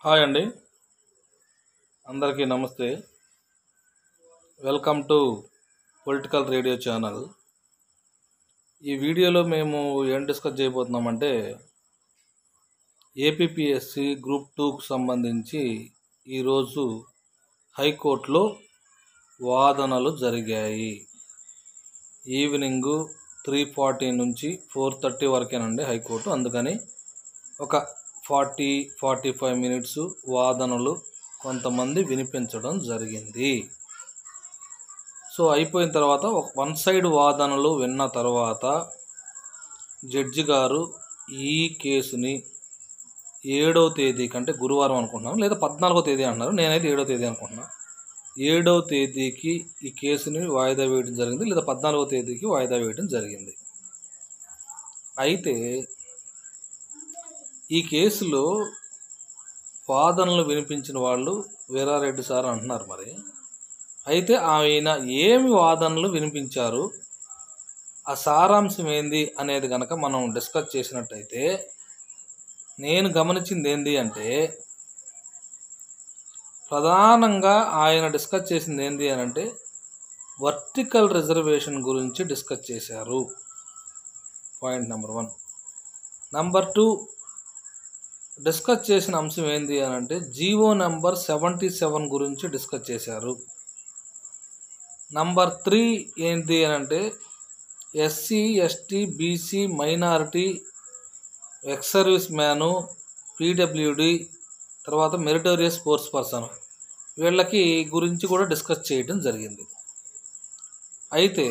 Hi అండి, అందరికీ నమస్తే. Welcome to political radio channel. ఈ వీడియోలో మేము ఏం డిస్కస్ చేయబోతున్నామంటే ఏపీపీఎస్సి గ్రూప్ 2కు సంబంధించి ఈరోజు హైకోర్టులో వాదనలు జరిగాయి. ఈవినింగ్ 3:40 నుంచి 4:30 వరకేనండి హైకోర్టు. అందుకని ఒక 40-45 మినిట్స్ వాదనలు కొంతమంది వినిపించడం జరిగింది. సో అయిపోయిన తర్వాత వన్ సైడ్ వాదనలు విన్న తర్వాత జడ్జి గారు ఈ కేసుని 7వ తేదీ కంటే గురువారం అనుకుంటున్నాను, లేదా 14వ తేదీ అంటున్నారు, నేనైతే 7వ తేదీ అనుకుంటున్నాను. 7వ తేదీకి ఈ కేసుని వాయిదా వేయడం జరిగింది, లేదా 14వ తేదీకి వాయిదా వేయడం జరిగింది. అయితే ఈ కేసులో వాదనలు వినిపించిన వాళ్ళు వీరారెడ్డి సార్ అంటున్నారు. మరి అయితే ఆయన ఏమి వాదనలు వినిపించారు, ఆ సారాంశం ఏంది అనేది కనుక మనం డిస్కస్ చేసినట్టయితే నేను గమనించింది ఏంది అంటే, ప్రధానంగా ఆయన డిస్కస్ చేసింది ఏంది అని అంటే వర్టికల్ రిజర్వేషన్ గురించి డిస్కస్ చేశారు. Point number 1. నెంబర్ 2, డిస్కస్ చేసిన అంశం ఏంది అని అంటే జీవో నెంబర్ 77 గురించి డిస్కస్ చేశారు. నెంబర్ 3 ఏంటి అని అంటే SC, ST, BC, minority, ex service man, PWD, తర్వాత మెరిటోరియస్ స్పోర్ట్స్ పర్సన్, వీళ్ళకి గురించి కూడా డిస్కస్ చేయడం జరిగింది. అయితే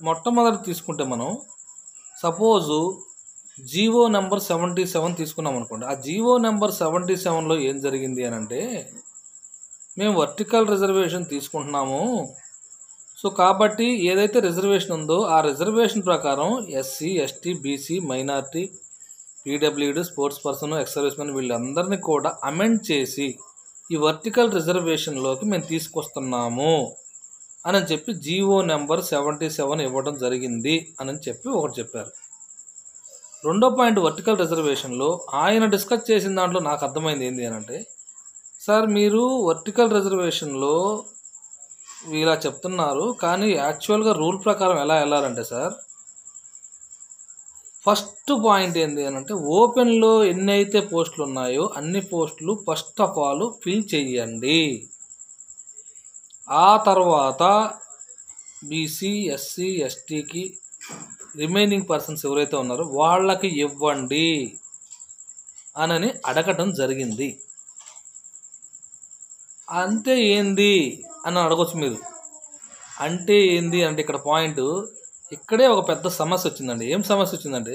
మొట్టమొదటి తీసుకుంటే మనం సపోజు జీవో నెంబర్ 77 తీసుకున్నాం అనుకోండి. ఆ జీవో నెంబర్ 77లో ఏం జరిగింది అని అంటే, మేము వర్టికల్ రిజర్వేషన్ తీసుకుంటున్నాము, సో కాబట్టి ఏదైతే రిజర్వేషన్ ఉందో ఆ రిజర్వేషన్ ప్రకారం SC, ST, BC, minority, PWD, sports person, ex service men వీళ్ళందరినీ కూడా అమెండ్ చేసి ఈ వర్టికల్ రిజర్వేషన్లోకి మేము తీసుకొస్తున్నాము అని చెప్పి జీవో నెంబర్ 77 ఇవ్వడం జరిగింది అని చెప్పి ఒకటి చెప్పారు. రెండో పాయింట్, వర్టికల్ రిజర్వేషన్లో ఆయన డిస్కస్ చేసిన దాంట్లో నాకు అర్థమైంది ఏంటి అని అంటే, సార్ మీరు వర్టికల్ రిజర్వేషన్లో ఇలా చెప్తున్నారు, కానీ యాక్చువల్గా రూల్ ప్రకారం ఎలా వెళ్ళాలంటే సార్, ఫస్ట్ పాయింట్ ఏంటి అని అంటే ఓపెన్లో ఎన్ని అయితే పోస్టులు ఉన్నాయో అన్ని పోస్టులు ఫస్ట్ ఆఫ్ ఆల్ ఫిల్ చేయండి. ఆ తర్వాత బీసీ, ఎస్సీ, ఎస్టీకి రిమైనింగ్ పర్సన్స్ ఎవరైతే ఉన్నారో వాళ్ళకి ఇవ్వండి అని అడగటం జరిగింది. అంతే ఏంది అని అడగచ్చు మీరు. అంటే ఏంది అంటే ఇక్కడ పాయింట్, ఇక్కడే ఒక పెద్ద సమస్య వచ్చిందండి. ఏం సమస్య వచ్చిందంటే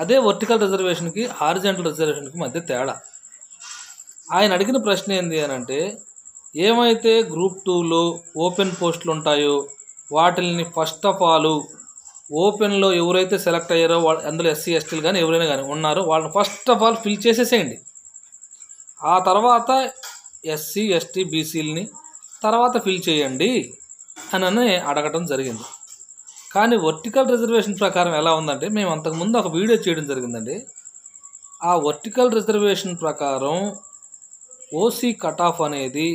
అదే వర్టికల్ రిజర్వేషన్కి హారిజాంటల్ రిజర్వేషన్కి మధ్య తేడా. ఆయన అడిగిన ప్రశ్న ఏంది అని అంటే, ఏమైతే గ్రూప్ 2లో ఓపెన్ పోస్టులు ఉంటాయో వాటిని ఫస్ట్ ఆఫ్ ఆల్ ఓపెన్లో ఎవరైతే సెలెక్ట్ అయ్యారో వాళ్ళు, అందులో ఎస్సీ, ఎస్టీలు కానీ ఎవరైనా కానీ ఉన్నారో వాళ్ళని ఫస్ట్ ఆఫ్ ఆల్ ఫిల్ చేసేసేయండి. ఆ తర్వాత ఎస్సీ, ఎస్టీ, బీసీలని తర్వాత ఫిల్ చేయండి అని అడగటం జరిగింది. కానీ వర్టికల్ రిజర్వేషన్ ప్రకారం ఎలా ఉందంటే, మేము అంతకుముందు ఒక వీడియో చేయడం జరిగిందండి. ఆ వర్టికల్ రిజర్వేషన్ ప్రకారం ఓసీ కట్ ఆఫ్ అనేది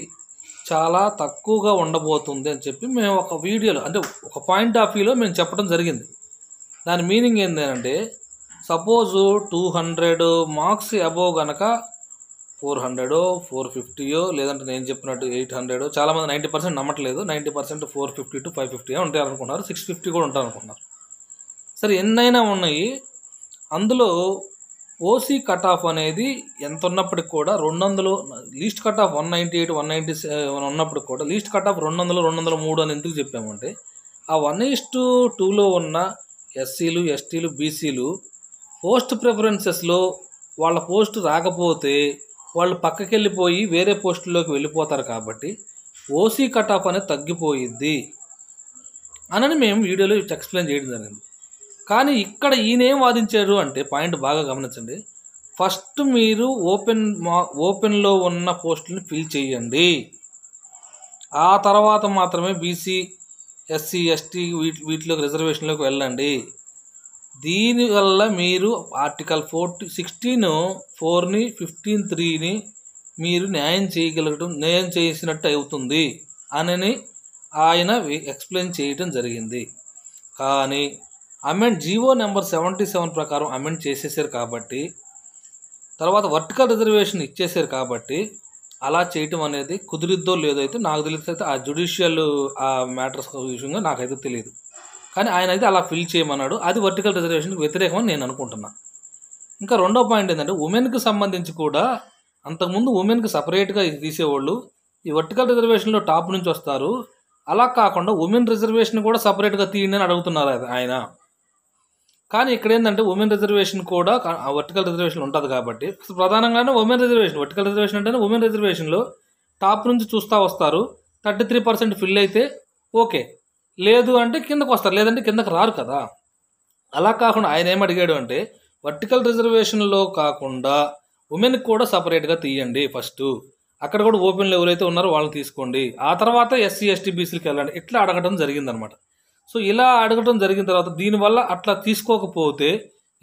చాలా తక్కువగా ఉండబోతుంది అని చెప్పి మేము ఒక వీడియోలో, అంటే ఒక పాయింట్ ఆఫ్ వ్యూలో మేము చెప్పడం జరిగింది. దాని మీనింగ్ ఏంటంటే, సపోజు 200 మార్క్స్ అబోవ్ కనుక 400, 450, లేదంటే నేను చెప్పినట్టు 800, చాలామంది 90% నమ్మట్లేదు, 90% 450 to 550 ఉంటాయి అనుకుంటున్నారు, 650 కూడా ఉంటారు అనుకుంటున్నారు. సరే, ఎన్నైనా ఉన్నాయి. అందులో ఓసీ కట్ ఆఫ్ అనేది ఎంత ఉన్నప్పటికి కూడా 200, లీస్ట్ కట్ ఆఫ్ 198, 197 ఉన్నప్పటికి కూడా లీస్ట్ కట్ ఆఫ్ 200, 203 అని ఎందుకు చెప్పామంటే, ఆ 1:2లో ఉన్న ఎస్సీలు, ఎస్టీలు, బీసీలు పోస్ట్ ప్రిఫరెన్సెస్లో వాళ్ళ పోస్టు రాకపోతే వాళ్ళు పక్కకి వెళ్ళిపోయి వేరే పోస్టుల్లోకి వెళ్ళిపోతారు, కాబట్టి ఓసీ కట్ ఆఫ్ అనేది తగ్గిపోయిద్ది అని మేము వీడియోలో ఎక్స్ప్లెయిన్ చేయడం జరిగింది. కానీ ఇక్కడ ఈయనేం వాదించారు అంటే, పాయింట్ బాగా గమనించండి, ఫస్ట్ మీరు ఓపెన్లో ఉన్న పోస్టులను ఫిల్ చేయండి, ఆ తర్వాత మాత్రమే బీసీ, ఎస్సీ, ఎస్టీ వీటిలోకి రిజర్వేషన్లోకి వెళ్ళండి. దీనివల్ల మీరు ఆర్టికల్ 16(4)ని 15(3)ని మీరు న్యాయం చేసినట్టు అవుతుంది అని ఆయన ఎక్స్ప్లెయిన్ చేయటం జరిగింది. కానీ జీవో నెంబర్ 77 ప్రకారం అమెండ్ చేసేసారు కాబట్టి, తర్వాత వర్టికల్ రిజర్వేషన్ ఇచ్చేసారు కాబట్టి అలా చేయటం అనేది కుదిరిద్దో లేదో అయితే నాకు తెలిసి అయితే ఆ జ్యుడిషియల్ ఆ మ్యాటర్స్ విషయంగా నాకైతే తెలియదు. కానీ ఆయన అయితే అలా ఫిల్ చేయమన్నాడు. అది వర్టికల్ రిజర్వేషన్కి వ్యతిరేకమని నేను అనుకుంటున్నా. ఇంకా రెండో పాయింట్ ఏంటంటే, ఉమెన్కి సంబంధించి కూడా అంతకుముందు ఉమెన్కి సపరేట్గా తీసేవాళ్ళు, ఈ వర్టికల్ రిజర్వేషన్లో టాప్ నుంచి వస్తారు. అలా కాకుండా ఉమెన్ రిజర్వేషన్ కూడా సపరేట్గా తీయండి అని అడుగుతున్నారు ఆయన. కానీ ఇక్కడ ఏంటంటే ఉమెన్ రిజర్వేషన్ కూడా వర్టికల్ రిజర్వేషన్ ఉంటుంది కాబట్టి ప్రధానంగానే వర్టికల్ రిజర్వేషన్ అంటేనే ఉమెన్ రిజర్వేషన్లో టాప్ నుంచి చూస్తూ వస్తారు. 33% ఫిల్ అయితే ఓకే, లేదు అంటే కిందకు వస్తారు, లేదంటే కిందకు రారు కదా. అలా కాకుండా ఆయన ఏం అడిగాడు అంటే, వర్టికల్ రిజర్వేషన్లో కాకుండా ఉమెన్కి కూడా సపరేట్గా తీయండి ఫస్ట్, అక్కడ కూడా ఓపెన్లో ఎవరైతే ఉన్నారో వాళ్ళని తీసుకోండి, ఆ తర్వాత ఎస్సీ ఎస్టీ బీసీలకి వెళ్ళండి, ఇట్లా అడగడం జరిగిందనమాట. సో ఇలా అడగడం జరిగిన తర్వాత దీనివల్ల అట్లా తీసుకోకపోతే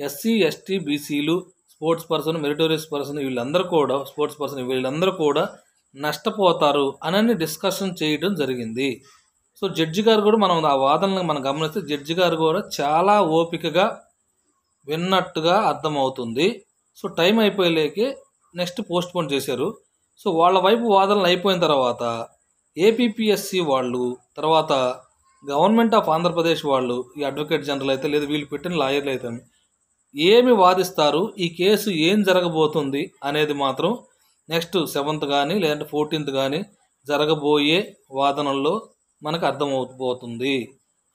ఎస్సీ ఎస్టీ బీసీలు, స్పోర్ట్స్ పర్సన్, మెరిటోరియస్ పర్సన్ వీళ్ళందరూ కూడా నష్టపోతారు అని డిస్కషన్ చేయడం జరిగింది. సో జడ్జి గారు కూడా మనం ఆ వాదనలు మనం గమనిస్తే జడ్జి గారు కూడా చాలా ఓపికగా విన్నట్టుగా అర్థమవుతుంది. సో టైం అయిపోయేలేకే నెక్స్ట్ పోస్ట్ పోన్ చేశారు. సో వాళ్ళ వైపు వాదనలు అయిపోయిన తర్వాత ఏపీపీఎస్సి వాళ్ళు, తర్వాత గవర్నమెంట్ ఆఫ్ ఆంధ్రప్రదేశ్ వాళ్ళు, ఈ అడ్వకేట్ జనరల్ అయితే లేదు వీళ్ళు పెట్టిన లాయర్లు అయితే ఏమి వాదిస్తారు, ఈ కేసు ఏం జరగబోతుంది అనేది మాత్రం నెక్స్ట్ 7th కానీ లేదంటే 14th కానీ జరగబోయే వాదనల్లో మనకు అర్థమవుతుంది.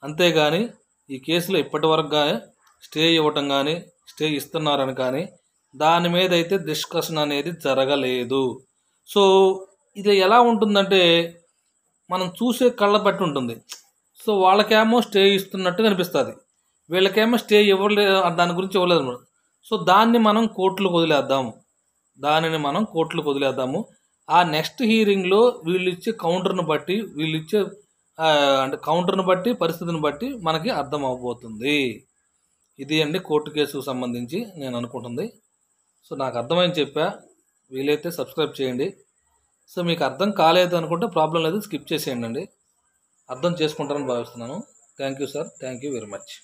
అంతేగాని ఈ కేసులో ఇప్పటి వరకు కానీ స్టే ఇవ్వటం కానీ స్టే ఇస్తున్నారని కానీ దాని మీద అయితే డిస్కషన్ అనేది జరగలేదు. సో ఇది ఎలా ఉంటుందంటే మనం చూసే కళ్ళ బట్టి ఉంటుంది. సో వాళ్ళకేమో స్టే ఇస్తున్నట్టు కనిపిస్తుంది, వీళ్ళకేమో స్టే ఇవ్వలేదు, దాని గురించి ఇవ్వలేదు అనమాట. సో దానిని మనం కోర్టులకు వదిలేద్దాము. ఆ నెక్స్ట్ హీరింగ్లో వీళ్ళు ఇచ్చే కౌంటర్ను బట్టి పరిస్థితిని బట్టి మనకి అర్థం అవబోతుంది. ఇది అండి కోర్టు కేసుకు సంబంధించి నేను అనుకుంటుంది. సో నాకు అర్థమైంది చెప్పా, వీలైతే సబ్స్క్రైబ్ చేయండి. సో మీకు అర్థం కాలేదు అనుకుంటే ప్రాబ్లం లేదు, స్కిప్ చేసేయండి అండి. అర్థం చేసుకుంటారని భావిస్తున్నాను. Thank you sir, thank you very much.